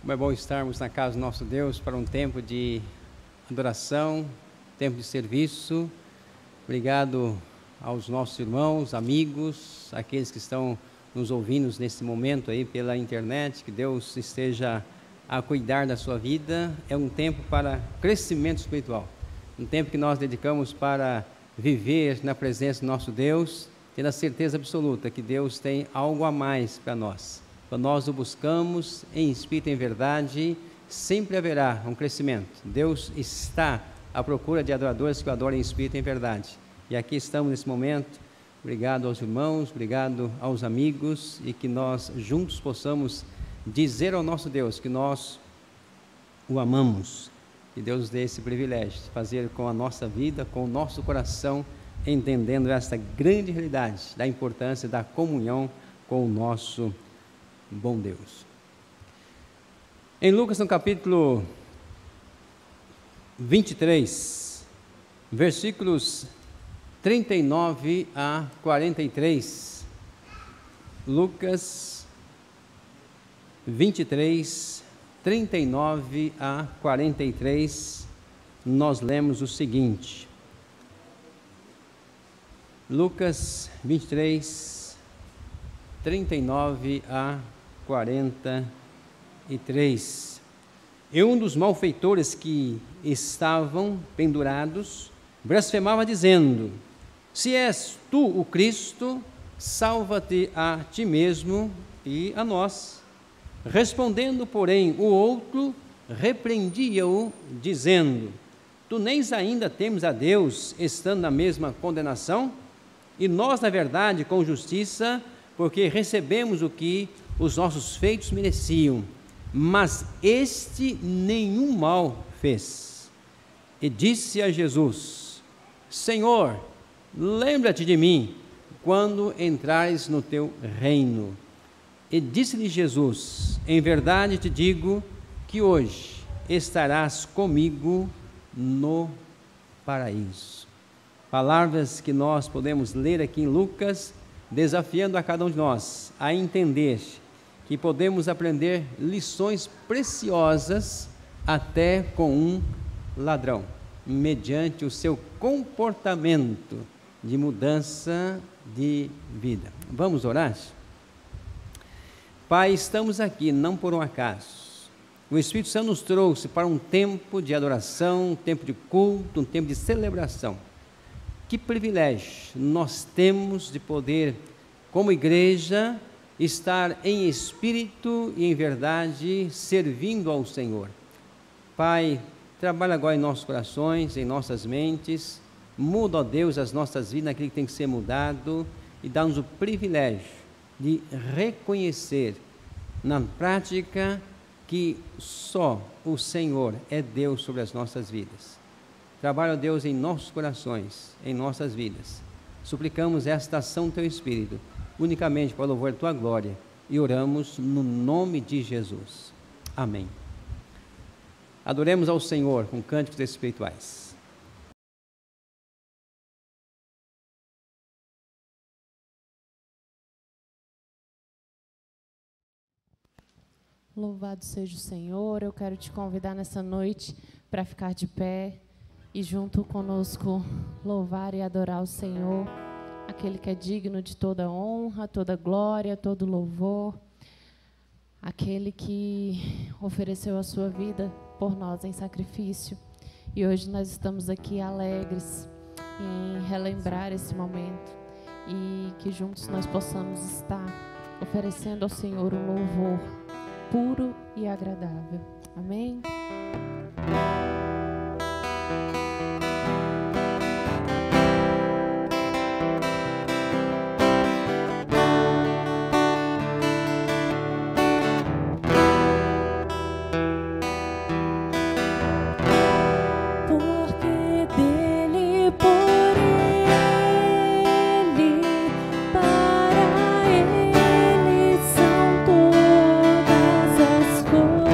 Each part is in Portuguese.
Como é bom estarmos na casa do nosso Deus para um tempo de adoração, tempo de serviço. Obrigado aos nossos irmãos, amigos, aqueles que estão nos ouvindo nesse momento aí pela internet. Que Deus esteja a cuidar da sua vida. É um tempo para crescimento espiritual, um tempo que nós dedicamos para viver na presença do nosso Deus, tendo a certeza absoluta que Deus tem algo a mais para nós. Quando nós o buscamos em espírito e em verdade, sempre haverá um crescimento. Deus está à procura de adoradores que o adorem em espírito e em verdade. E aqui estamos nesse momento. Obrigado aos irmãos, obrigado aos amigos, e que nós juntos possamos dizer ao nosso Deus que nós o amamos. Que Deus nos dê esse privilégio de fazer com a nossa vida, com o nosso coração, entendendo esta grande realidade da importância da comunhão com o nosso bom Deus. Em Lucas, no capítulo 23, versículos 39 a 43. Lucas 23, 39 a 43, nós lemos o seguinte. Lucas 23, 39 a 43. E um dos malfeitores que estavam pendurados blasfemava dizendo: se és tu o Cristo, salva-te a ti mesmo e a nós. Respondendo, porém, o outro repreendia-o, dizendo: tu nem ainda temes a Deus, estando na mesma condenação? E nós, na verdade, com justiça, porque recebemos o que os nossos feitos mereciam, mas este nenhum mal fez. E disse a Jesus: Senhor, lembra-te de mim quando entrares no teu reino. E disse-lhe Jesus: em verdade te digo que hoje estarás comigo no paraíso. Palavras que nós podemos ler aqui em Lucas, desafiando a cada um de nós a entender que podemos aprender lições preciosas até com um ladrão, mediante o seu comportamento de mudança de vida. Vamos orar? Pai, estamos aqui não por um acaso. O Espírito Santo nos trouxe para um tempo de adoração, um tempo de culto, um tempo de celebração. Que privilégio nós temos de poder, como igreja, estar em espírito e em verdade servindo ao Senhor. Pai, trabalha agora em nossos corações, em nossas mentes, muda, ó Deus, as nossas vidas naquilo que tem que ser mudado, e dá-nos o privilégio de reconhecer na prática que só o Senhor é Deus sobre as nossas vidas. Trabalha, ó Deus, em nossos corações, em nossas vidas. Suplicamos esta ação do Teu Espírito, unicamente para o louvor da Tua glória, e oramos no nome de Jesus. Amém. Adoremos ao Senhor com cânticos espirituais. Louvado seja o Senhor. Eu quero te convidar nessa noite para ficar de pé e junto conosco louvar e adorar o Senhor, aquele que é digno de toda honra, toda glória, todo louvor, aquele que ofereceu a sua vida por nós em sacrifício. E hoje nós estamos aqui alegres em relembrar esse momento e que juntos nós possamos estar oferecendo ao Senhor um louvor puro e agradável. Amém? Para ele são todas as coisas.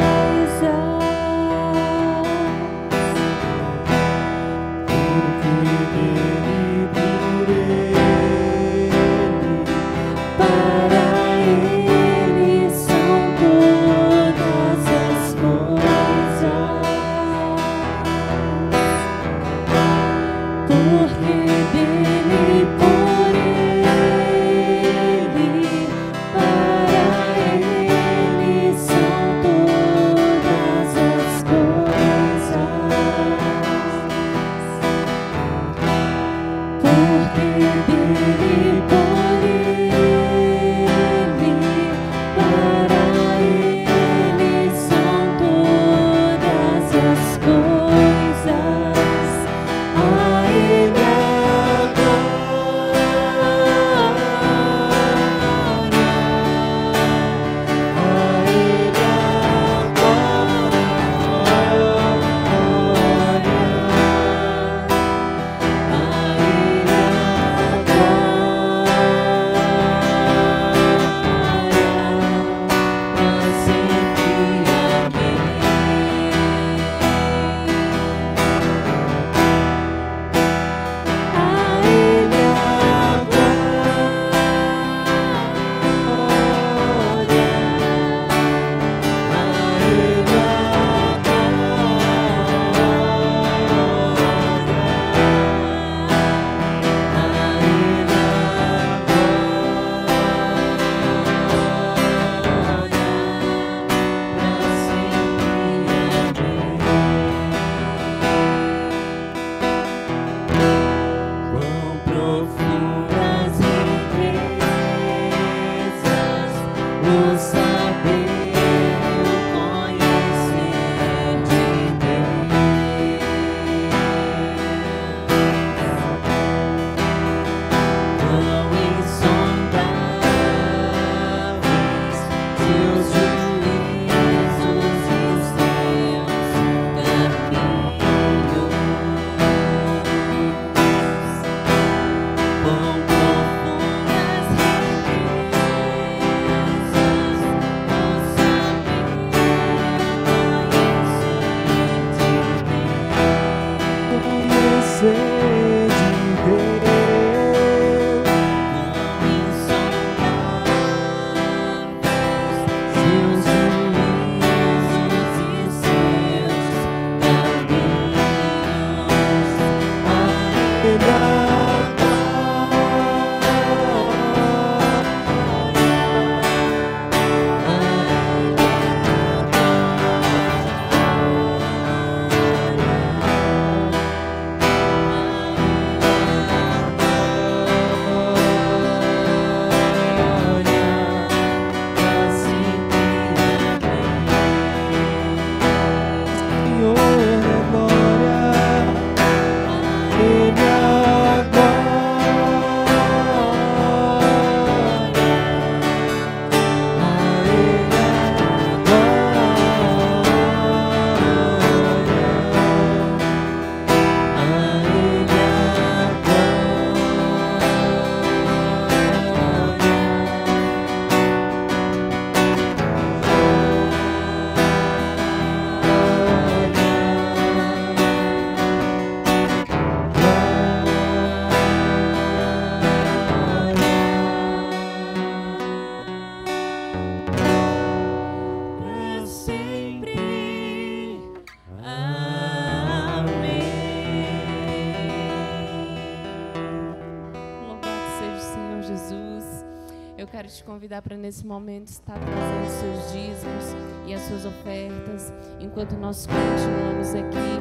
quero te convidar para nesse momento estar trazendo os seus dízimos e as suas ofertas, enquanto nós continuamos aqui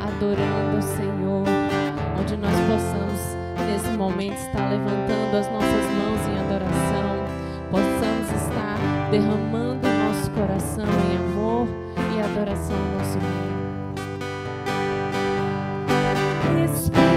adorando o Senhor, onde nós possamos nesse momento estar levantando as nossas mãos em adoração, possamos estar derramando o nosso coração em amor e adoração ao nosso Deus. Espírito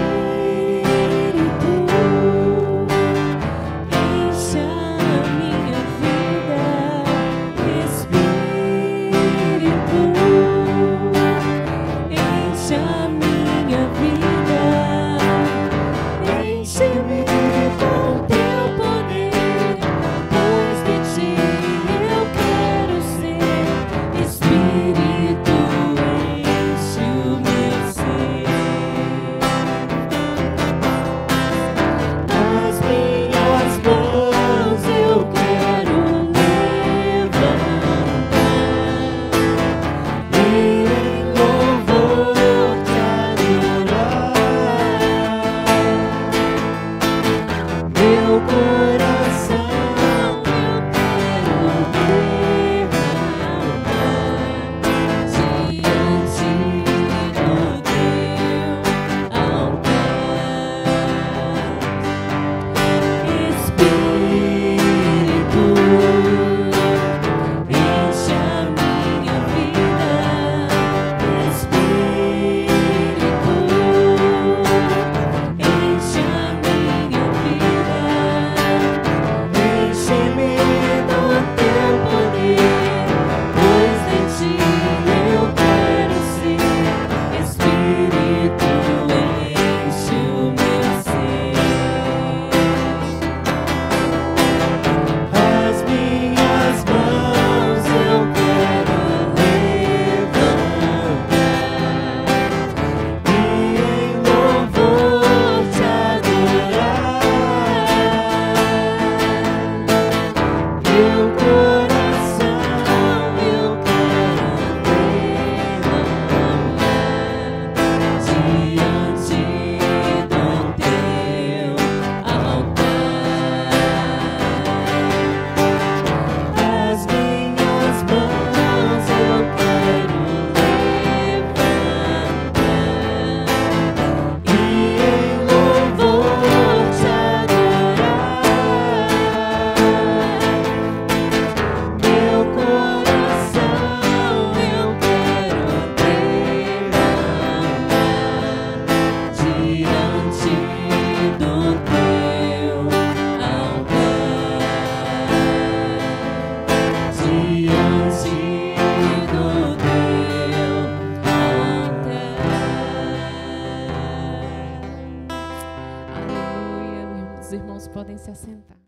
Os irmãos podem se assentar.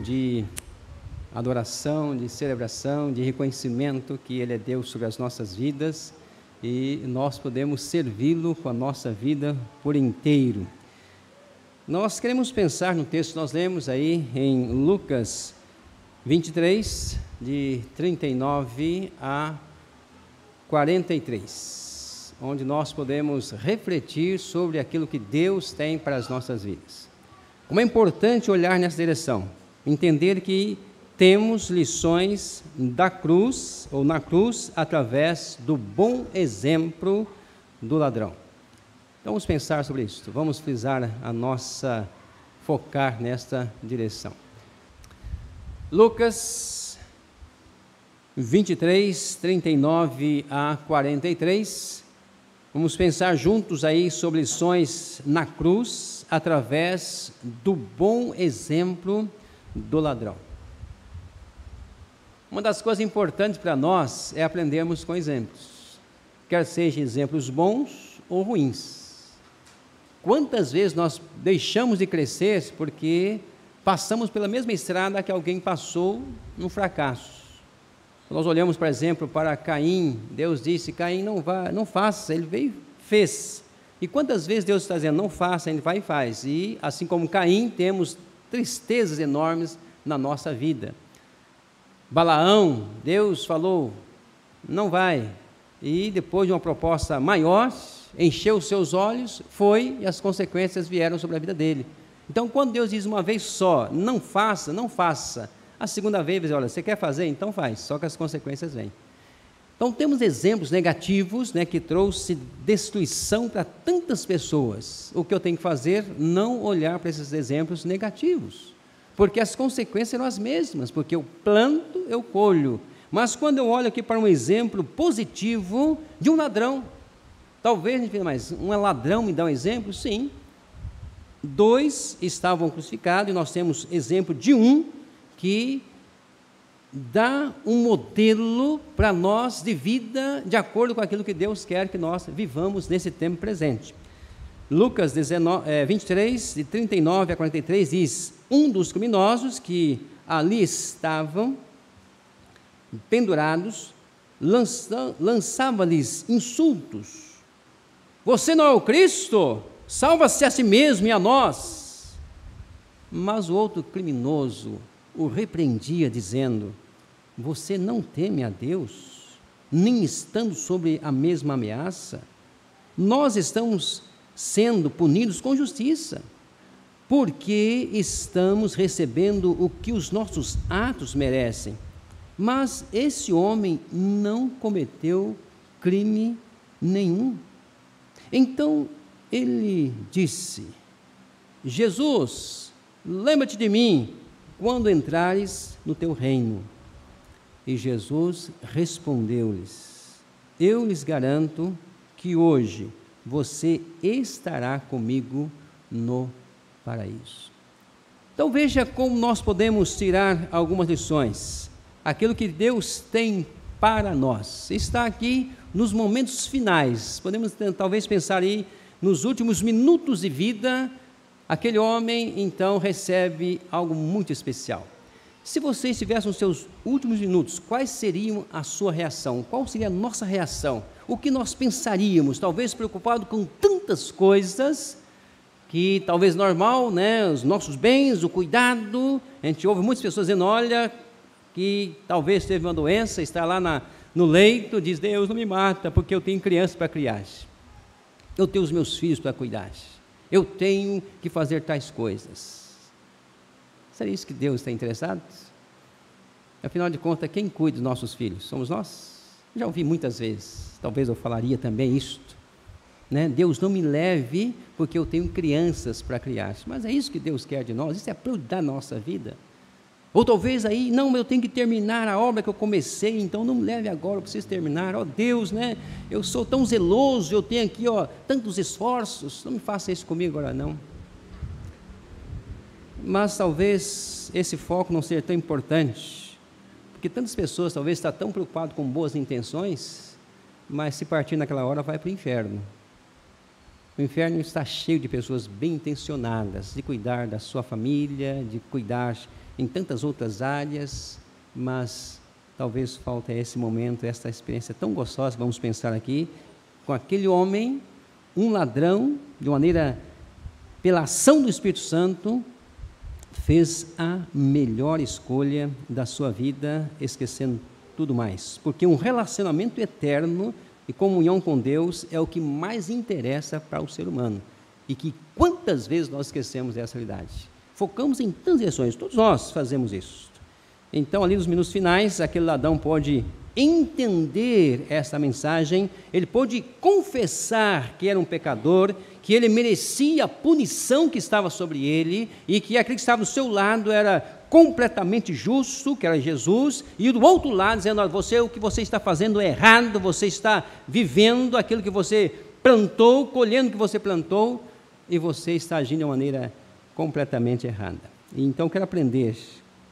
De adoração, de celebração, de reconhecimento que Ele é Deus sobre as nossas vidas e nós podemos servi-lo com a nossa vida por inteiro. Nós queremos pensar no texto que nós lemos aí em Lucas 23, de 39 a 43, onde nós podemos refletir sobre aquilo que Deus tem para as nossas vidas. Como é importante olhar nessa direção, entender que temos lições da cruz, ou na cruz, através do bom exemplo do ladrão. Então vamos pensar sobre isso, vamos frisar focar nesta direção. Lucas 23, 39 a 43, vamos pensar juntos aí sobre lições na cruz, através do bom exemplo do ladrão. Uma das coisas importantes para nós é aprendermos com exemplos, quer sejam exemplos bons ou ruins. Quantas vezes nós deixamos de crescer porque passamos pela mesma estrada que alguém passou no fracasso? Nós olhamos, por exemplo, para Caim. Deus disse: Caim, não faça. Ele veio e fez. E quantas vezes Deus está dizendo: não faça, ele vai e faz. E assim como Caim, temos tristezas enormes na nossa vida. Balaão, Deus falou: não vai. E depois de uma proposta maior, encheu os seus olhos, foi, e as consequências vieram sobre a vida dele. Então, quando Deus diz uma vez só: não faça, não faça. A segunda vez, ele diz: olha, você quer fazer? Então faz, só que as consequências vêm. Então, temos exemplos negativos, que trouxe destruição para tantas pessoas. O que eu tenho que fazer? Não olhar para esses exemplos negativos, porque as consequências serão as mesmas, porque eu planto, eu colho. Mas quando eu olho aqui para um exemplo positivo de um ladrão, talvez a gente diga: mas um ladrão me dá um exemplo? Sim. 2 estavam crucificados, e nós temos exemplo de um que dá um modelo para nós de vida, de acordo com aquilo que Deus quer que nós vivamos nesse tempo presente. Lucas 23, de 39 a 43, diz: um dos criminosos que ali estavam pendurados lançava-lhes insultos: você não é o Cristo? Salva-se a si mesmo e a nós. Mas o outro criminoso o repreendia, dizendo: você não teme a Deus, nem estando sob a mesma ameaça? Nós estamos sendo punidos com justiça, porque estamos recebendo o que os nossos atos merecem. Mas esse homem não cometeu crime nenhum. Então ele disse: Jesus, lembra-te de mim quando entrares no teu reino. E Jesus respondeu-lhes: eu lhes garanto que hoje você estará comigo no paraíso. Então veja como nós podemos tirar algumas lições. Aquilo que Deus tem para nós está aqui nos momentos finais. Podemos talvez pensar aí nos últimos minutos de vida. Aquele homem então recebe algo muito especial. Se você estivesse nos seus últimos minutos, quais seriam a sua reação? Qual seria a nossa reação? O que nós pensaríamos? Talvez preocupado com tantas coisas que talvez normal, os nossos bens, o cuidado. A gente ouve muitas pessoas dizendo: olha, que talvez teve uma doença, está lá no leito, diz: Deus, não me mata, porque eu tenho criança para criar, eu tenho os meus filhos para cuidar, eu tenho que fazer tais coisas. Seria isso que Deus está interessado? Afinal de contas, quem cuida dos nossos filhos? Somos nós? Já ouvi muitas vezes, talvez eu falaria também isto, Deus, não me leve porque eu tenho crianças para criar. Mas é isso que Deus quer de nós, isso é a prioridade da nossa vida. Ou talvez aí: não, eu tenho que terminar a obra que eu comecei, então não me leve agora, eu preciso terminar. Deus, eu sou tão zeloso, eu tenho aqui tantos esforços, não me faça isso comigo agora não. Mas talvez esse foco não seja tão importante, Porque tantas pessoas talvez estão tão preocupadas com boas intenções, mas se partir naquela hora vai para o inferno. O inferno está cheio de pessoas bem intencionadas, de cuidar da sua família, de cuidar em tantas outras áreas, mas talvez falte esse momento, essa experiência tão gostosa, vamos pensar aqui, com aquele homem, um ladrão, de maneira, pela ação do Espírito Santo, fez a melhor escolha da sua vida, esquecendo tudo mais, porque um relacionamento eterno e comunhão com Deus é o que mais interessa para o ser humano, e que quantas vezes nós esquecemos dessa realidade, focamos em tantas direções, todos nós fazemos isso. Então, ali nos minutos finais, aquele ladrão pode entender essa mensagem, ele pôde confessar que era um pecador, que ele merecia a punição que estava sobre ele, e que aquele que estava do seu lado era completamente justo, que era Jesus, e do outro lado dizendo, o que você está fazendo é errado, você está vivendo aquilo que você plantou, colhendo o que você plantou, e você está agindo de uma maneira completamente errada. E então quero aprender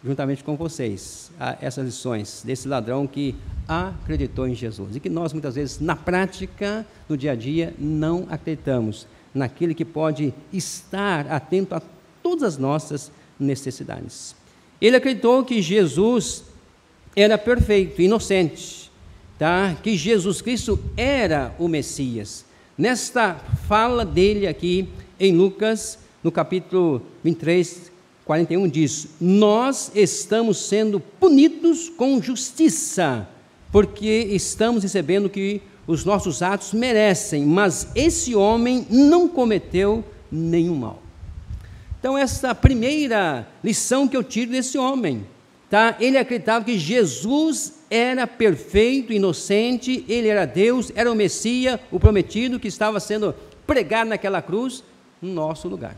juntamente com vocês essas lições desse ladrão que acreditou em Jesus, e que nós muitas vezes na prática, no dia a dia, não acreditamos naquele que pode estar atento a todas as nossas necessidades. Ele acreditou que Jesus era perfeito, inocente, tá? Que Jesus Cristo era o Messias. Nesta fala dele aqui em Lucas, no capítulo 23, 41 diz, nós estamos sendo punidos com justiça, porque estamos recebendo o que os nossos atos merecem, mas esse homem não cometeu nenhum mal. Então, essa primeira lição que eu tiro desse homem, tá? Ele acreditava que Jesus era perfeito, inocente, ele era Deus, era o Messias, o prometido, que estava sendo pregado naquela cruz, no nosso lugar.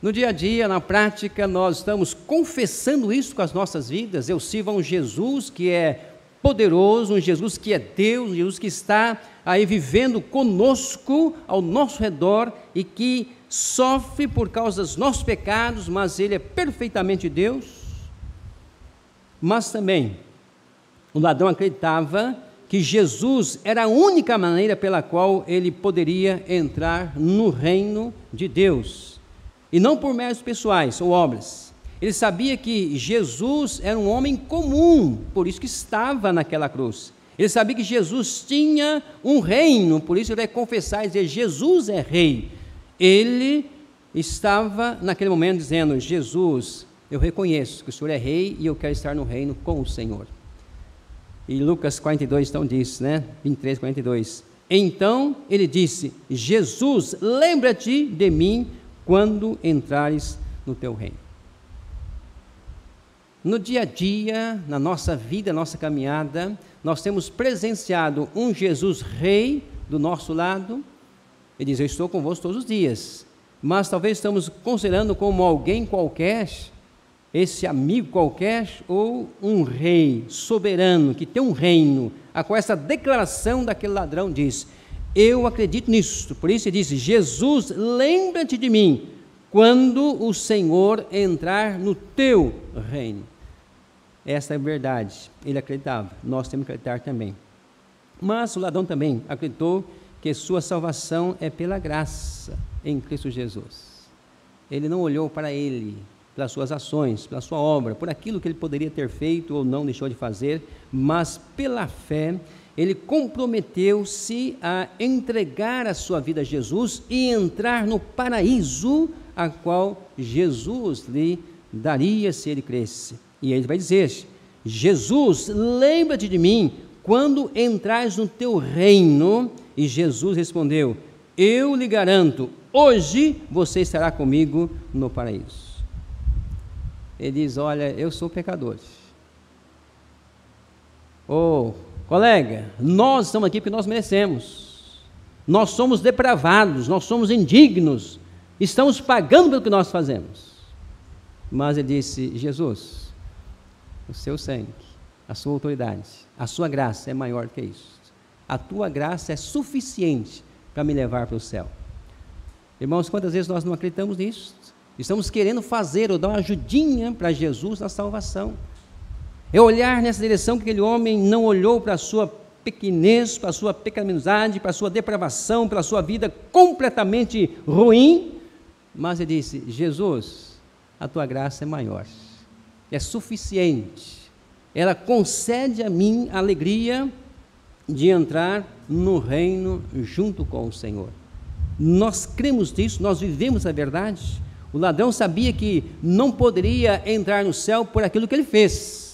No dia a dia, na prática, nós estamos confessando isso com as nossas vidas. Eu sirvo a um Jesus que é poderoso, um Jesus que é Deus, um Jesus que está aí vivendo conosco, ao nosso redor, e que sofre por causa dos nossos pecados, mas Ele é perfeitamente Deus. Mas também, o ladrão acreditava que Jesus era a única maneira pela qual ele poderia entrar no reino de Deus, e não por méritos pessoais ou obras. Ele sabia que Jesus era um homem comum, por isso que estava naquela cruz. Ele sabia que Jesus tinha um reino, por isso ele vai confessar e dizer, Jesus é rei. Ele estava naquele momento dizendo, Jesus, eu reconheço que o Senhor é rei e eu quero estar no reino com o Senhor. E Lucas 42 então diz, 23, 42. Então ele disse, Jesus, lembra-te de mim quando entrares no teu reino. No dia a dia, na nossa vida, na nossa caminhada, nós temos presenciado um Jesus rei do nosso lado. Ele diz, eu estou convosco todos os dias, mas talvez estamos considerando como alguém qualquer, esse amigo qualquer, ou um rei soberano, que tem um reino, a qual essa declaração daquele ladrão diz, eu acredito nisso. Por isso ele disse, Jesus, lembra-te de mim, quando o Senhor entrar no teu reino. Essa é a verdade, ele acreditava, nós temos que acreditar também. Mas o ladrão também acreditou que sua salvação é pela graça em Cristo Jesus. Ele não olhou para ele, pelas suas ações, pela sua obra, por aquilo que ele poderia ter feito ou não deixou de fazer, mas pela fé, ele comprometeu-se a entregar a sua vida a Jesus e entrar no paraíso a qual Jesus lhe daria se ele cresce. E ele vai dizer, Jesus, lembra-te de mim quando entrares no teu reino. E Jesus respondeu, eu lhe garanto, hoje você estará comigo no paraíso. Ele diz, olha, eu sou pecador. Colega, nós estamos aqui porque nós merecemos. Nós somos depravados, nós somos indignos, estamos pagando pelo que nós fazemos. Mas ele disse, Jesus, o seu sangue, a sua autoridade, a sua graça é maior do que isso. A tua graça é suficiente para me levar para o céu. Irmãos, quantas vezes nós não acreditamos nisso? Estamos querendo fazer ou dar uma ajudinha para Jesus na salvação. É olhar nessa direção que aquele homem não olhou para a sua pequenez, para a sua pecaminosidade, para a sua depravação, pela sua vida completamente ruim, mas ele disse: Jesus, a tua graça é maior, é suficiente, ela concede a mim a alegria de entrar no reino junto com o Senhor. Nós cremos nisso, nós vivemos a verdade. O ladrão sabia que não poderia entrar no céu por aquilo que ele fez.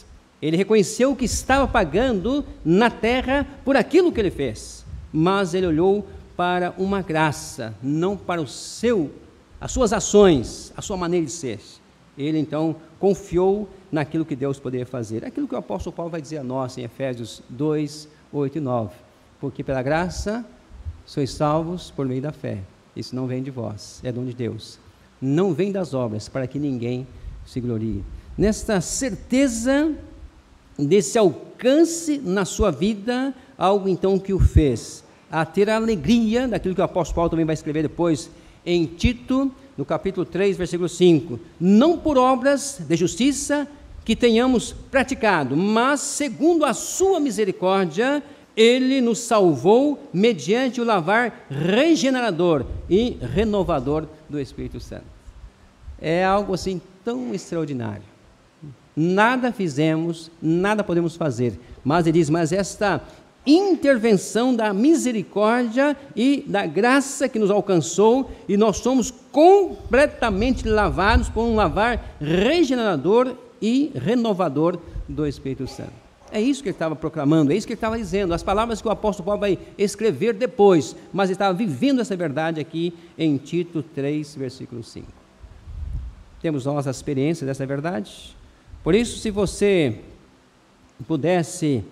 Ele reconheceu que estava pagando na terra por aquilo que ele fez, mas ele olhou para uma graça, não para as suas ações, a sua maneira de ser. Ele então confiou naquilo que Deus poderia fazer, aquilo que o apóstolo Paulo vai dizer a nós em Efésios 2, 8 e 9, porque pela graça sois salvos por meio da fé, isso não vem de vós, é dom de Deus, não vem das obras, para que ninguém se glorie. Nesta certeza desse alcance na sua vida, algo então que o fez a ter a alegria daquilo que o apóstolo Paulo também vai escrever depois em Tito, no capítulo 3, versículo 5, não por obras de justiça que tenhamos praticado, mas segundo a sua misericórdia, ele nos salvou mediante o lavar regenerador e renovador do Espírito Santo. É algo assim tão extraordinário. Nada fizemos, nada podemos fazer, mas ele diz, mas esta intervenção da misericórdia e da graça que nos alcançou, e nós somos completamente lavados por um lavar regenerador e renovador do Espírito Santo. É isso que ele estava proclamando, é isso que ele estava dizendo, as palavras que o apóstolo Paulo vai escrever depois, mas ele estava vivendo essa verdade aqui em Tito 3, versículo 5. Temos nós a experiência dessa verdade? Por isso, se você pudesse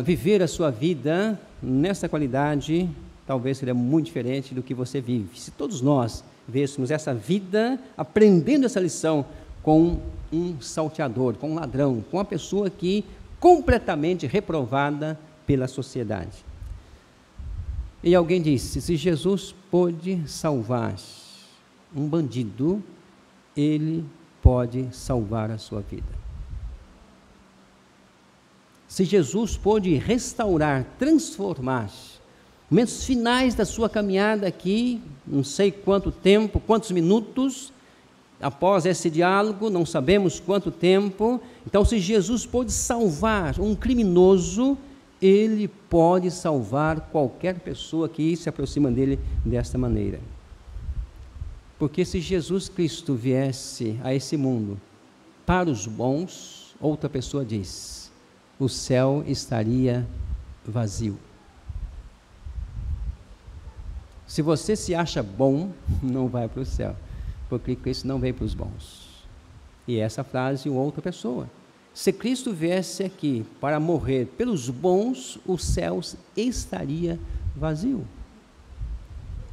viver a sua vida nessa qualidade, talvez seria muito diferente do que você vive. Se todos nós vêssemos essa vida, aprendendo essa lição com um salteador, com um ladrão, com uma pessoa que completamente reprovada pela sociedade. E alguém disse, se Jesus pôde salvar um bandido, ele pode salvar a sua vida. Se Jesus pôde restaurar, transformar, momentos finais da sua caminhada aqui, não sei quanto tempo, quantos minutos, após esse diálogo, não sabemos quanto tempo, então se Jesus pôde salvar um criminoso, ele pode salvar qualquer pessoa que se aproxima dele desta maneira. Porque se Jesus Cristo viesse a esse mundo para os bons, outra pessoa diz, o céu estaria vazio. Se você se acha bom, não vai para o céu, porque Cristo não veio para os bons. E essa frase, outra pessoa. Se Cristo viesse aqui para morrer pelos bons, o céu estaria vazio.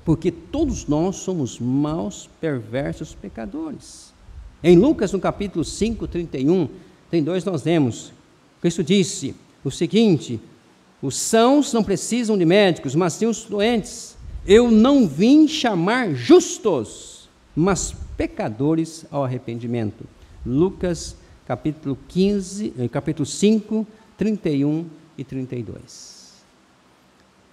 Porque todos nós somos maus, perversos, pecadores. Em Lucas, no capítulo 5, 31, 32, nós lemos, Cristo disse o seguinte, os sãos não precisam de médicos, mas sim os doentes. Eu não vim chamar justos, mas pecadores ao arrependimento. Lucas, capítulo 5, 31 e 32.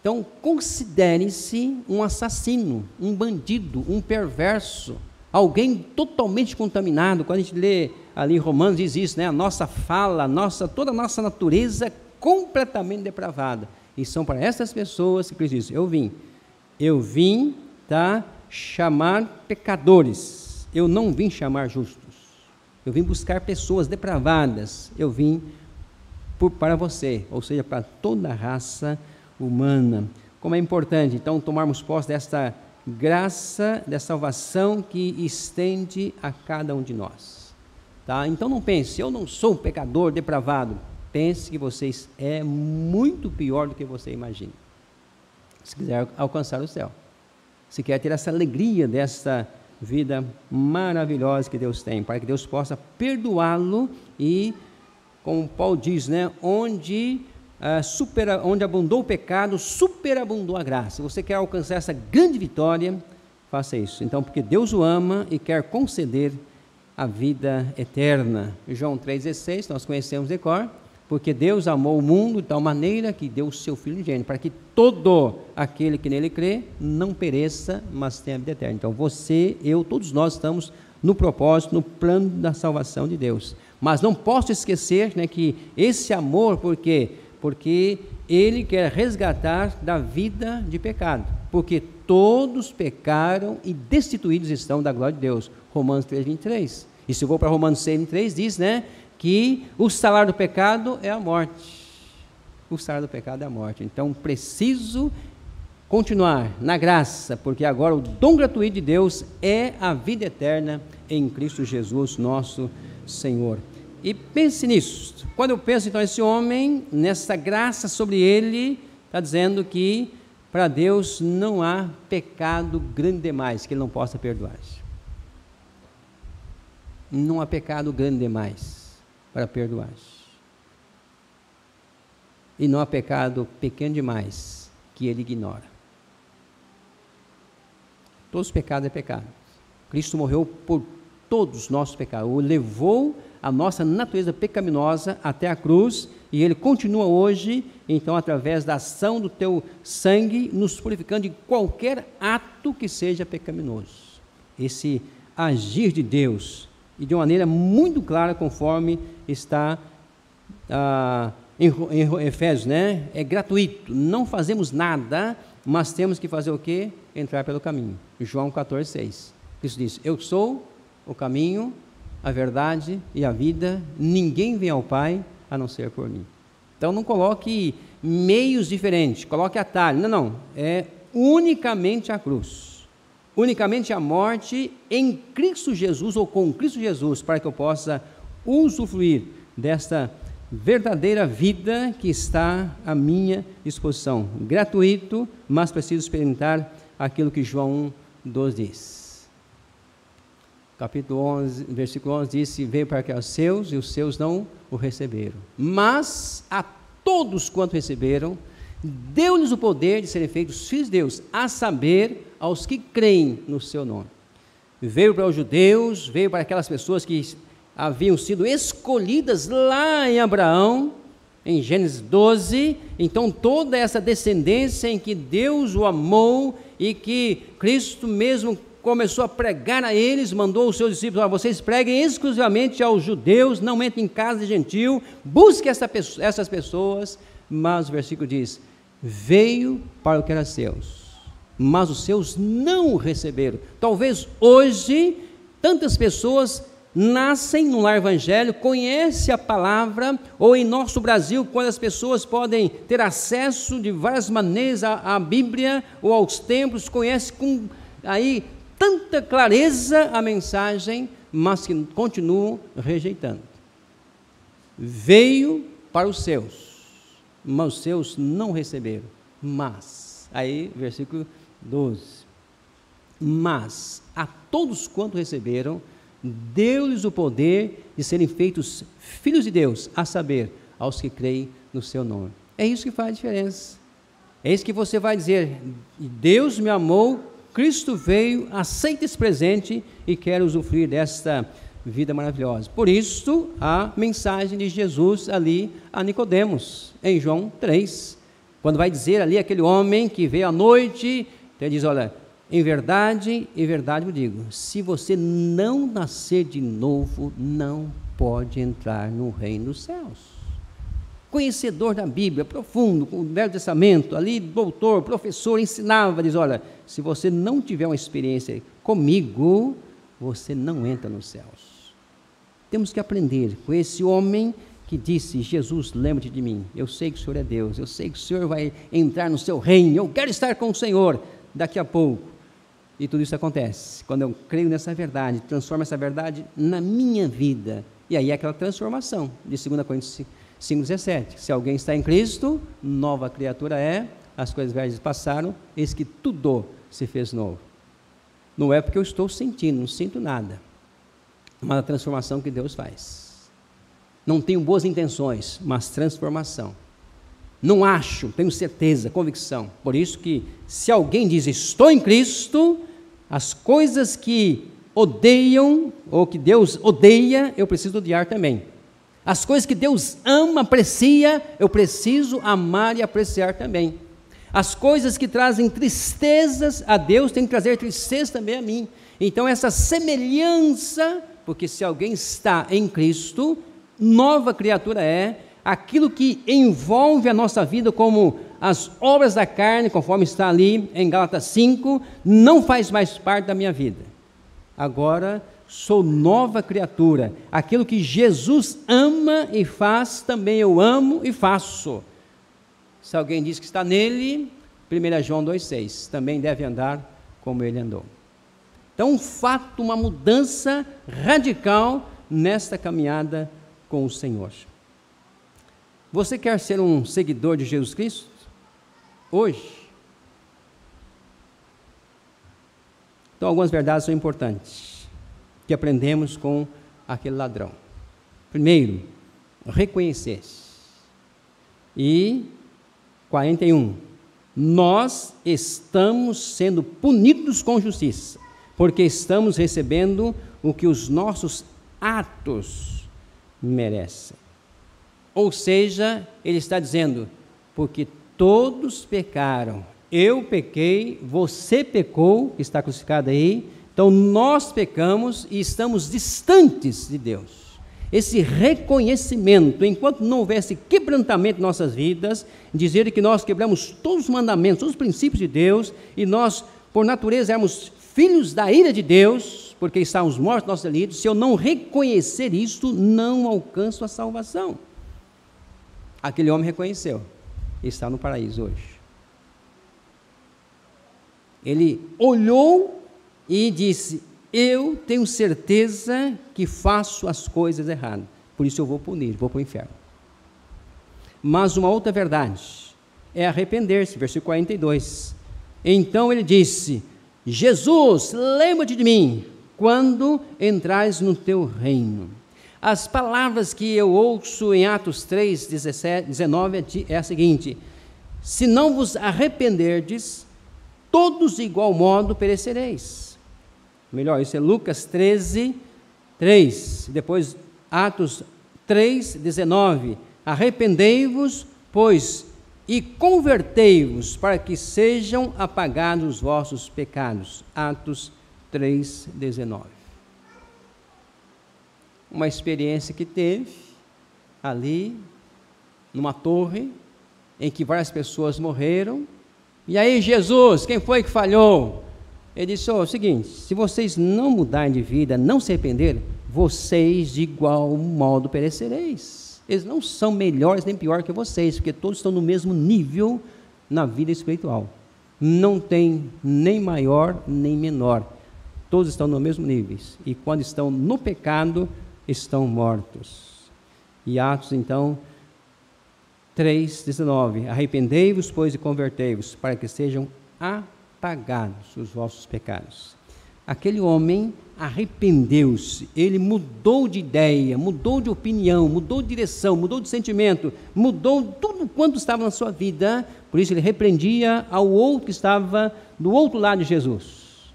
Então, considere-se um assassino, um bandido, um perverso, alguém totalmente contaminado. Quando a gente lê ali em Romanos, diz isso, né? A nossa fala, toda a nossa natureza completamente depravada. E são para essas pessoas que Cristo diz, eu vim chamar pecadores, eu não vim chamar justos, eu vim buscar pessoas depravadas, eu vim para você, ou seja, para toda a raça humana. Como é importante, então, tomarmos posse desta graça, da salvação que estende a cada um de nós. Tá? Então não pense, eu não sou um pecador depravado. Pense que você é muito pior do que você imagina. Se quiser alcançar o céu. Se quer ter essa alegria dessa vida maravilhosa que Deus tem, para que Deus possa perdoá-lo e, como Paulo diz, né, onde abundou o pecado, superabundou a graça. Se você quer alcançar essa grande vitória, faça isso. Então, porque Deus o ama e quer conceder a vida eterna. João 3,16, nós conhecemos de cor. Porque Deus amou o mundo de tal maneira que deu o seu Filho unigênito, para que todo aquele que nele crê não pereça, mas tenha a vida eterna. Então você, eu, todos nós estamos no propósito, no plano da salvação de Deus. Mas não posso esquecer, né, que esse amor, por quê? Porque Ele quer resgatar da vida de pecado. Porque todos pecaram e destituídos estão da glória de Deus. Romanos 3,23. E se eu vou para Romanos 6,3, diz, né, que o salário do pecado é a morte. O salário do pecado é a morte. Então, preciso continuar na graça, porque agora o dom gratuito de Deus é a vida eterna em Cristo Jesus, nosso Senhor. E pense nisso. Quando eu penso, então, esse homem, nessa graça sobre ele, está dizendo que para Deus não há pecado grande demais que Ele não possa perdoar. Não há pecado grande demais para perdoar. E não há pecado pequeno demais que Ele ignora. Todos os pecados é pecado. Cristo morreu por todos os nossos pecados. Ele levou a nossa natureza pecaminosa até a cruz e Ele continua hoje, então, através da ação do teu sangue, nos purificando de qualquer ato que seja pecaminoso. Esse agir de Deus, e de uma maneira muito clara, conforme está em Efésios, né? É gratuito, não fazemos nada, mas temos que fazer o quê? Entrar pelo caminho. João 14,6. Cristo diz: eu sou o caminho, a verdade e a vida, ninguém vem ao Pai a não ser por mim. Então não coloque meios diferentes, coloque atalho, não, é unicamente a cruz. Unicamente a morte em Cristo Jesus ou com Cristo Jesus, para que eu possa usufruir desta verdadeira vida que está à minha disposição. Gratuito, mas preciso experimentar aquilo que João 1,12 diz. Capítulo 11, versículo 11 diz: veio para que os seus, e os seus não o receberam. Mas a todos quanto receberam, deu-lhes o poder de serem feitos filhos de Deus, a saber, aos que creem no seu nome. Veio para os judeus, veio para aquelas pessoas que haviam sido escolhidas lá em Abraão, em Gênesis 12, então toda essa descendência em que Deus o amou e que Cristo mesmo começou a pregar a eles, mandou os seus discípulos: vocês preguem exclusivamente aos judeus, não entrem em casa de gentil, busquem essas pessoas. Mas o versículo diz: veio para o que era seus, mas os seus não o receberam. Talvez hoje tantas pessoas nascem no lar evangélico, conhecem a palavra, ou em nosso Brasil, quando as pessoas podem ter acesso de várias maneiras à Bíblia ou aos templos, conhecem com aí tanta clareza a mensagem, mas que continuam rejeitando. Veio para os seus, mas os seus não receberam. Mas, aí versículo 12, mas a todos quanto receberam, deu-lhes o poder de serem feitos filhos de Deus, a saber, aos que creem no seu nome. É isso que faz a diferença. É isso que você vai dizer: Deus me amou, Cristo veio, aceita esse presente e quer usufruir desta vida maravilhosa. Por isso, a mensagem de Jesus ali a Nicodemos, em João 3, quando vai dizer ali aquele homem que veio à noite, ele diz: olha, em verdade eu digo, se você não nascer de novo, não pode entrar no reino dos céus. Conhecedor da Bíblia, profundo, com o Velho Testamento, ali doutor, professor, ensinava, diz: olha, se você não tiver uma experiência comigo, você não entra nos céus. Temos que aprender com esse homem que disse: Jesus, lembra-te de mim, eu sei que o Senhor é Deus, eu sei que o Senhor vai entrar no seu reino, eu quero estar com o Senhor daqui a pouco. E tudo isso acontece quando eu creio nessa verdade, transformo essa verdade na minha vida. E aí é aquela transformação de 2 Coríntios 5,17. Se alguém está em Cristo, nova criatura é, as coisas velhas passaram, eis que tudo se fez novo. Não é porque eu estou sentindo, não sinto nada, mas a transformação que Deus faz. Não tenho boas intenções, mas transformação. Não acho, tenho certeza, convicção. Por isso que, se alguém diz estou em Cristo, as coisas que odeiam, ou que Deus odeia, eu preciso odiar também. As coisas que Deus ama, aprecia, eu preciso amar e apreciar também. As coisas que trazem tristezas a Deus, tem que trazer tristeza também a mim. Então essa semelhança, porque se alguém está em Cristo, nova criatura é, aquilo que envolve a nossa vida como as obras da carne, conforme está ali em Gálatas 5, não faz mais parte da minha vida. Agora sou nova criatura. Aquilo que Jesus ama e faz, também eu amo e faço. Se alguém diz que está nele, 1 João 2,6, também deve andar como ele andou. Então, um fato, uma mudança radical nesta caminhada com o Senhor. Você quer ser um seguidor de Jesus Cristo? Hoje? Então, algumas verdades são importantes, que aprendemos com aquele ladrão. Primeiro, reconhecer-se. E 41, nós estamos sendo punidos com justiça, porque estamos recebendo o que os nossos atos merecem. Ou seja, ele está dizendo, porque todos pecaram, eu pequei, você pecou, que está crucificado aí, então nós pecamos e estamos distantes de Deus. Esse reconhecimento, enquanto não houvesse quebrantamento em nossas vidas, dizer que nós quebramos todos os mandamentos, todos os princípios de Deus, e nós, por natureza, éramos filhos da ira de Deus, porque estávamos mortos nos nossos delitos, se eu não reconhecer isto, não alcanço a salvação. Aquele homem reconheceu, está no paraíso hoje. Ele olhou e disse, eu tenho certeza que faço as coisas erradas, por isso eu vou punir, vou para o inferno. Mas uma outra verdade é arrepender-se, versículo 42. Então ele disse, Jesus, lembra-te de mim, quando entrares no teu reino. As palavras que eu ouço em Atos 3, 19 é a seguinte, se não vos arrependerdes, todos de igual modo perecereis. Melhor, isso é Lucas 13, 3, depois Atos 3, 19, arrependei-vos, pois, e convertei-vos, para que sejam apagados os vossos pecados. Atos 3, 19. Uma experiência que teve ali, numa torre, em que várias pessoas morreram, e aí Jesus, quem foi que falhou? Ele disse, o seguinte, se vocês não mudarem de vida, não se arrependerem, vocês de igual modo perecereis. Eles não são melhores nem piores que vocês, porque todos estão no mesmo nível na vida espiritual. Não tem nem maior nem menor. Todos estão no mesmo nível. E quando estão no pecado, estão mortos. E Atos, então, 3,19, arrependei-vos, pois, e convertei-vos, para que sejam apagados os vossos pecados. Aquele homem arrependeu-se, ele mudou de ideia, mudou de opinião, mudou de direção, mudou de sentimento, mudou tudo quanto estava na sua vida, por isso ele repreendia ao outro que estava do outro lado de Jesus.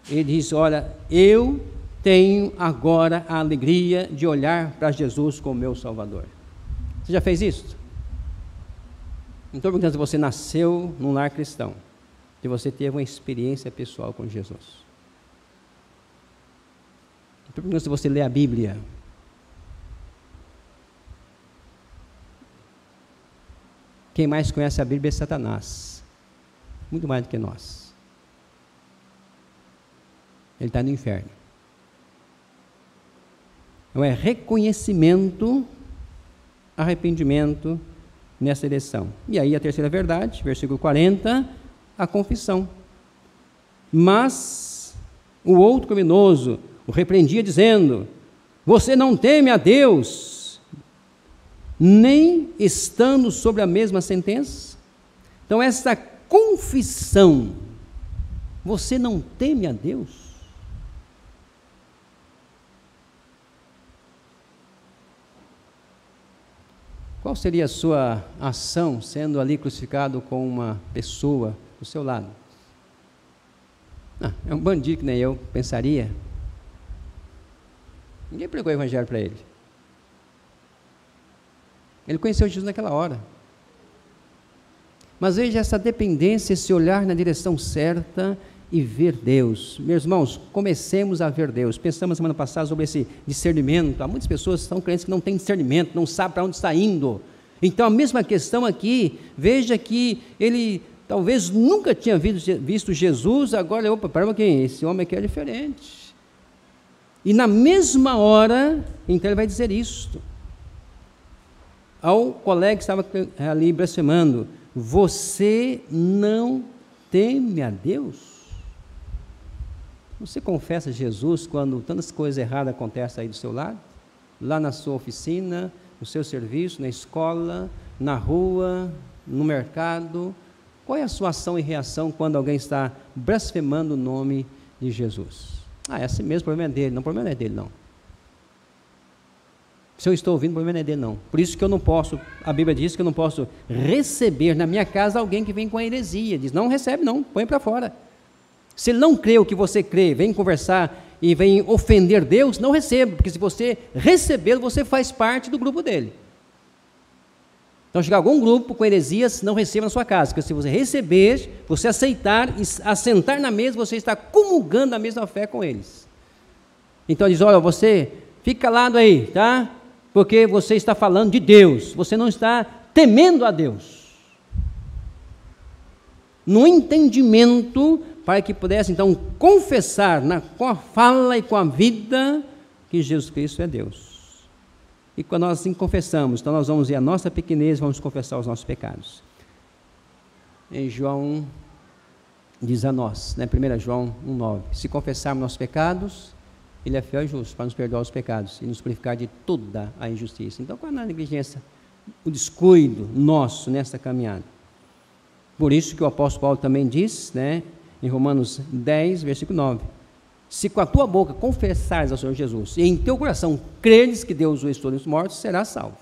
Ele disse, olha, eu tenho agora a alegria de olhar para Jesus como meu Salvador. Você já fez isso? Não estou perguntando se você nasceu num lar cristão, se você teve uma experiência pessoal com Jesus. Estou perguntando se você lê a Bíblia. Quem mais conhece a Bíblia é Satanás, muito mais do que nós. Ele está no inferno. Então é reconhecimento, arrependimento nessa direção. E aí a terceira verdade, versículo 40, a confissão. Mas o outro criminoso o repreendia dizendo, você não teme a Deus, nem estando sobre a mesma sentença? Então essa confissão, você não teme a Deus? Qual seria a sua ação sendo ali crucificado com uma pessoa do seu lado? É um bandido que nem eu pensaria. Ninguém pregou o evangelho para ele. Ele conheceu Jesus naquela hora. Mas veja essa dependência, esse olhar na direção certa e ver Deus. Meus irmãos, comecemos a ver Deus. Pensamos semana passada sobre esse discernimento. Há muitas pessoas que são crentes que não têm discernimento, não sabem para onde está indo. Então a mesma questão aqui, veja que ele talvez nunca tinha visto Jesus, agora, opa, pera um pouquinho, esse homem aqui é diferente. E na mesma hora, então ele vai dizer isto ao colega que estava ali blasfemando: você não teme a Deus? Você confessa Jesus quando tantas coisas erradas acontecem aí do seu lado? Lá na sua oficina, no seu serviço, na escola, na rua, no mercado? Qual é a sua ação e reação quando alguém está blasfemando o nome de Jesus? É assim mesmo, o problema é dele. Não, o problema não é dele, não. Se eu estou ouvindo, o problema não é dele, não. Por isso que eu não posso, a Bíblia diz que eu não posso receber na minha casa alguém que vem com a heresia. Diz, não recebe não, põe para fora. Se ele não crê o que você crê, vem conversar e vem ofender Deus, não receba, porque se você recebê-lo, você faz parte do grupo dele. Então, chegar algum grupo com heresias, não receba na sua casa, porque se você receber, você aceitar e assentar na mesa, você está comulgando a mesma fé com eles. Então, diz, olha, você fica calado aí, tá? Porque você está falando de Deus, você não está temendo a Deus. No entendimento, para que pudesse então confessar com a fala e com a vida que Jesus Cristo é Deus. E quando nós assim confessamos, então nós vamos ver a nossa pequenez, vamos confessar os nossos pecados. Em João diz a nós, né, 1 João 1,9, se confessarmos nossos pecados, Ele é fiel e justo para nos perdoar os pecados e nos purificar de toda a injustiça. Então, qual é a negligência, o descuido nosso nessa caminhada? Por isso que o apóstolo Paulo também diz, né, em Romanos 10, versículo 9, se com a tua boca confessares ao Senhor Jesus e em teu coração creres que Deus o ressuscitou dos mortos, serás salvo.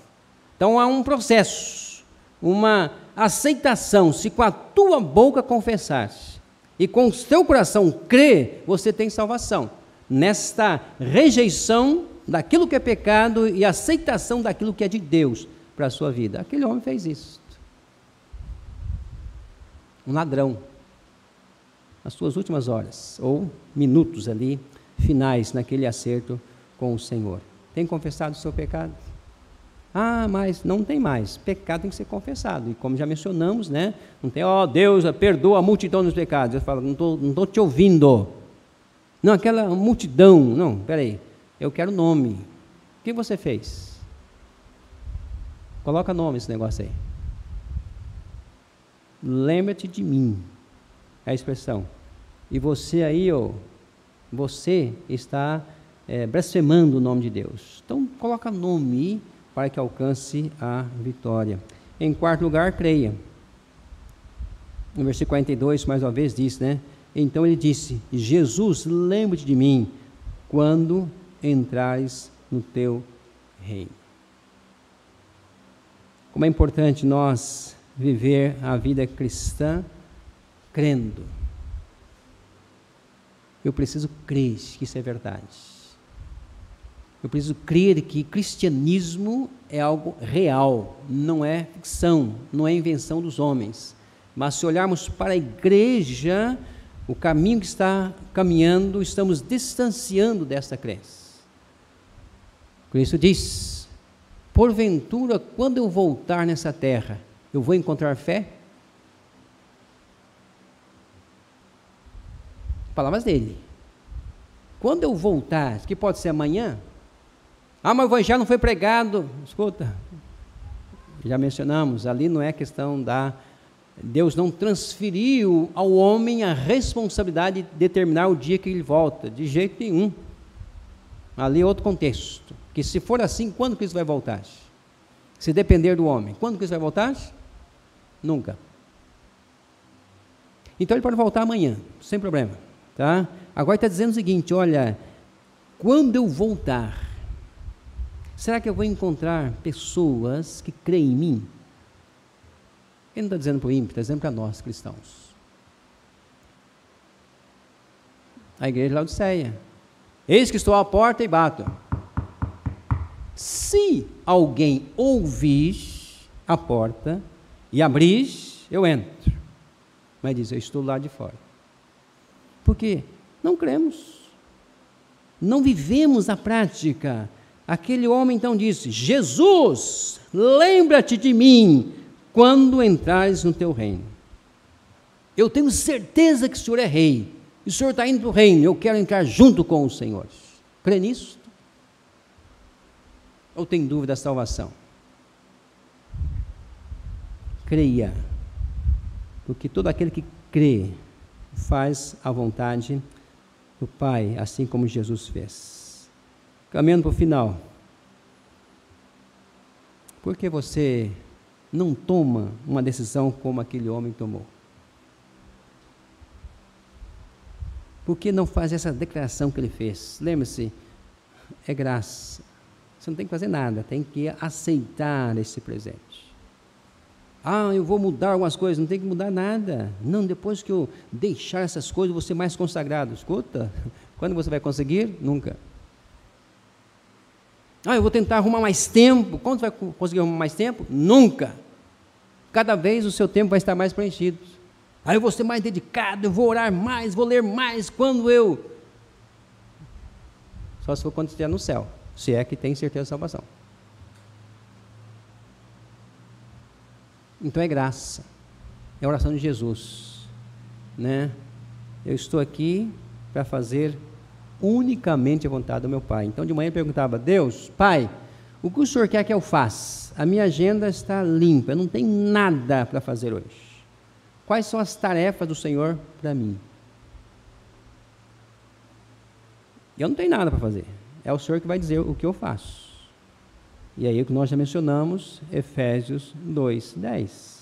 Então há um processo, uma aceitação. Se com a tua boca confessares e com o teu coração crer, você tem salvação. Nesta rejeição daquilo que é pecado e aceitação daquilo que é de Deus para a sua vida. Aquele homem fez isso. Um ladrão, nas suas últimas horas, ou minutos ali, finais, naquele acerto com o Senhor. Tem confessado o seu pecado? Mas não tem mais. Pecado tem que ser confessado. E como já mencionamos, né? Não tem, Deus perdoa a multidão dos pecados. Eu falo, não estou te ouvindo. Não, aquela multidão. Não, peraí. Eu quero nome. O que você fez? Coloca nome esse negócio aí. Lembra-te de mim. É a expressão. E você aí, você está blasfemando o nome de Deus. Então, coloca nome para que alcance a vitória. Em quarto lugar, creia. No versículo 42, mais uma vez, diz, né? Então ele disse, Jesus, lembra-te de mim quando entrares no teu reino. Como é importante nós viver a vida cristã crendo. Eu preciso crer que isso é verdade. Eu preciso crer que cristianismo é algo real, não é ficção, não é invenção dos homens. Mas se olharmos para a igreja, o caminho que está caminhando, estamos distanciando dessa crença. Por isso diz, porventura, quando eu voltar nessa terra, eu vou encontrar fé? Palavras dele. Quando eu voltar, que pode ser amanhã, mas o evangelho não foi pregado. Escuta, já mencionamos, ali não é questão Deus não transferiu ao homem a responsabilidade de determinar o dia que ele volta, de jeito nenhum. Ali é outro contexto, que se for assim, quando Cristo vai voltar? Se depender do homem, quando Cristo vai voltar? Nunca. Então ele pode voltar amanhã, sem problema. Tá? Agora está dizendo o seguinte, olha, quando eu voltar, será que eu vou encontrar pessoas que creem em mim? Ele não está dizendo para o ímpio, está dizendo para nós, cristãos. A igreja de Laodiceia. Eis que estou à porta e bato. Se alguém ouvir a porta e abrir, eu entro. Mas diz, eu estou lá de fora. Por quê? Não cremos. Não vivemos a prática. Aquele homem então disse, Jesus, lembra-te de mim quando entrares no teu reino. Eu tenho certeza que o Senhor é rei. E o Senhor está indo para o reino. Eu quero entrar junto com o Senhor. Crê nisso? Ou tem dúvida da salvação? Creia. Porque todo aquele que crê faz a vontade do Pai, assim como Jesus fez. Caminhando para o final. Por que você não toma uma decisão como aquele homem tomou? Por que não faz essa declaração que ele fez? Lembre-se, é graça. Você não tem que fazer nada, tem que aceitar esse presente. Eu vou mudar algumas coisas, não tem que mudar nada. Não, depois que eu deixar essas coisas, eu vou ser mais consagrado. Escuta, quando você vai conseguir? Nunca. Eu vou tentar arrumar mais tempo. Quando você vai conseguir arrumar mais tempo? Nunca. Cada vez o seu tempo vai estar mais preenchido. Eu vou ser mais dedicado, eu vou orar mais, vou ler mais, só se for quando estiver no céu, se é que tem certeza de salvação. Então é graça, é a oração de Jesus, né? Eu estou aqui para fazer unicamente a vontade do meu Pai. Então de manhã eu perguntava, Deus, Pai, o que o Senhor quer que eu faça? A minha agenda está limpa, eu não tenho nada para fazer hoje. Quais são as tarefas do Senhor para mim? Eu não tenho nada para fazer. É o Senhor que vai dizer o que eu faço. E aí o que nós já mencionamos, Efésios 2:10.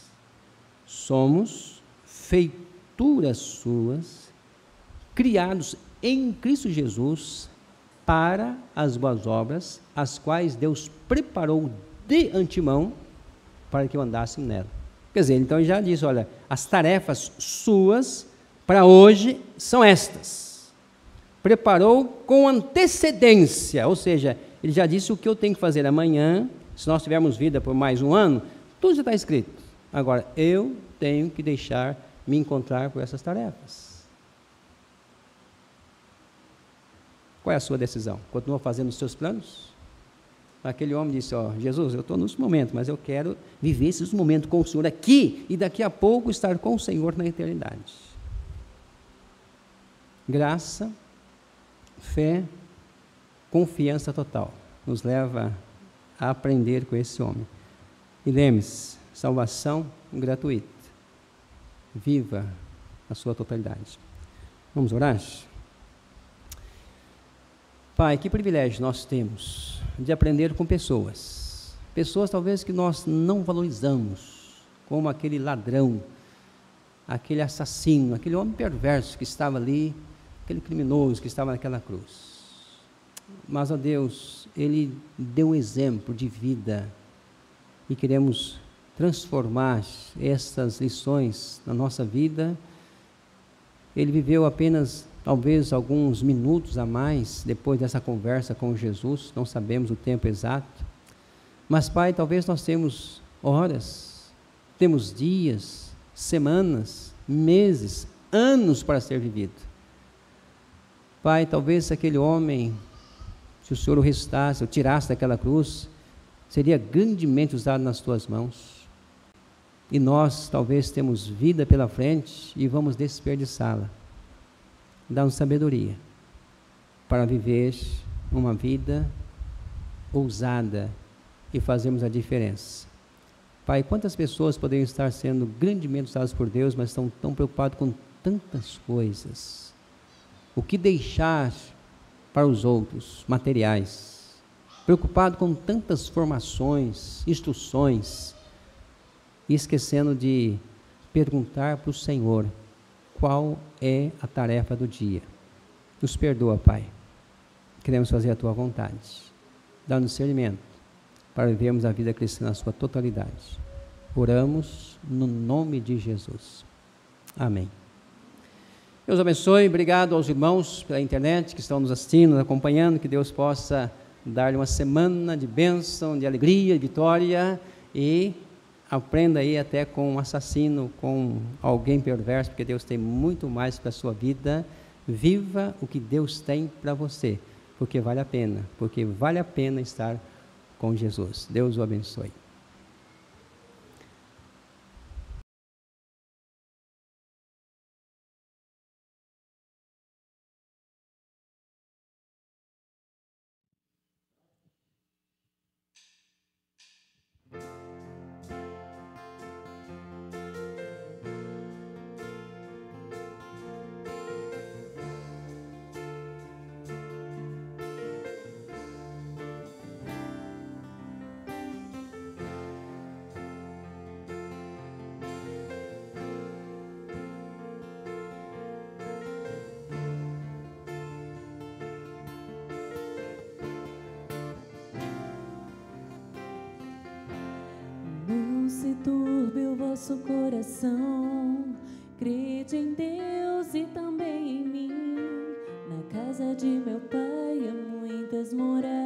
Somos feituras suas, criados em Cristo Jesus para as boas obras, as quais Deus preparou de antemão para que eu andasse nela. Quer dizer, então ele já disse, olha, as tarefas suas para hoje são estas. Preparou com antecedência, ou seja, ele já disse o que eu tenho que fazer amanhã, se nós tivermos vida por mais um ano, tudo já está escrito. Agora, eu tenho que deixar me encontrar por essas tarefas. Qual é a sua decisão? Continua fazendo os seus planos? Aquele homem disse, Jesus, eu estou nesse momento, mas eu quero viver esses momentos com o Senhor aqui e daqui a pouco estar com o Senhor na eternidade. Graça, fé, confiança total, nos leva a aprender com esse homem. E lembre-se, salvação gratuita. Viva a sua totalidade. Vamos orar? Pai, que privilégio nós temos de aprender com pessoas talvez que nós não valorizamos, como aquele ladrão, aquele assassino, aquele homem perverso que estava ali, aquele criminoso que estava naquela cruz. Mas, ó Deus, ele deu um exemplo de vida e queremos transformar essas lições na nossa vida. Ele viveu apenas talvez alguns minutos a mais depois dessa conversa com Jesus, não sabemos o tempo exato, mas Pai, talvez nós temos horas, temos dias, semanas, meses, anos para ser vivido. Pai, talvez aquele homem, se o Senhor o ressuscitasse, o tirasse daquela cruz, seria grandemente usado nas tuas mãos, e nós talvez temos vida pela frente e vamos desperdiçá-la. Dá-nos sabedoria para viver uma vida ousada e fazermos a diferença. Pai, quantas pessoas poderiam estar sendo grandemente usadas por Deus, mas estão tão preocupadas com tantas coisas. O que deixar para os outros, materiais. Preocupado com tantas formações, instruções, e esquecendo de perguntar para o Senhor qual é a tarefa do dia. Nos perdoa, Pai. Queremos fazer a Tua vontade. Dá-nos discernimento para vivermos a vida cristã na sua totalidade. Oramos no nome de Jesus. Amém. Deus abençoe. Obrigado aos irmãos pela internet que estão nos assistindo, nos acompanhando. Que Deus possa dar-lhe uma semana de bênção, de alegria, de vitória, e aprenda aí até com um assassino, com alguém perverso, porque Deus tem muito mais para a sua vida. Viva o que Deus tem para você, porque vale a pena estar com Jesus. Deus o abençoe. Não se turbe o vosso coração, crede em Deus e também em mim. Na casa de meu pai há muitas moradas.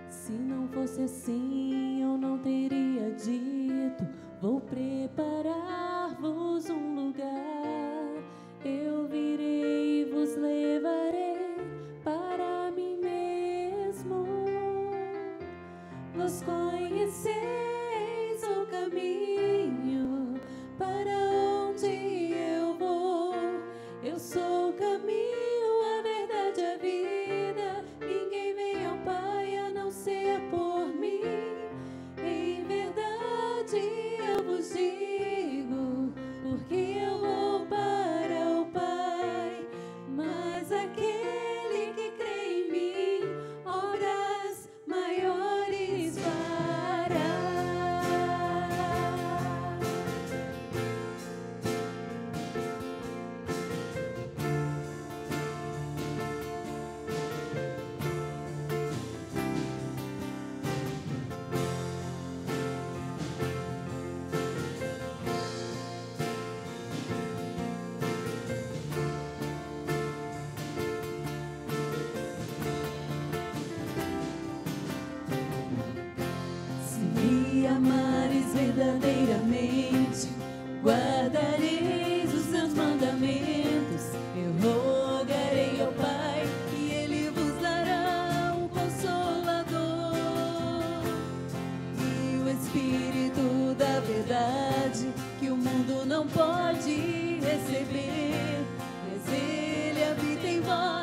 Se não fosse assim, eu não teria dito: vou preparar-vos um lugar. Eu virei e vos levarei para mim mesmo. Vós conheceis o caminho para onde eu vou. Eu sou o caminho, a verdade e a vida. Ninguém vem ao Pai a não ser por mim. Em verdade eu vos digo, porque eu vou para o Pai. Mas aquele que crê em mim, obras maiores fará. Se me amares verdadeiramente, guardareis os seus mandamentos. Eu rogarei ao Pai e Ele vos dará um Consolador, e o Espírito da verdade, que o mundo não pode receber, mas Ele habita em vós.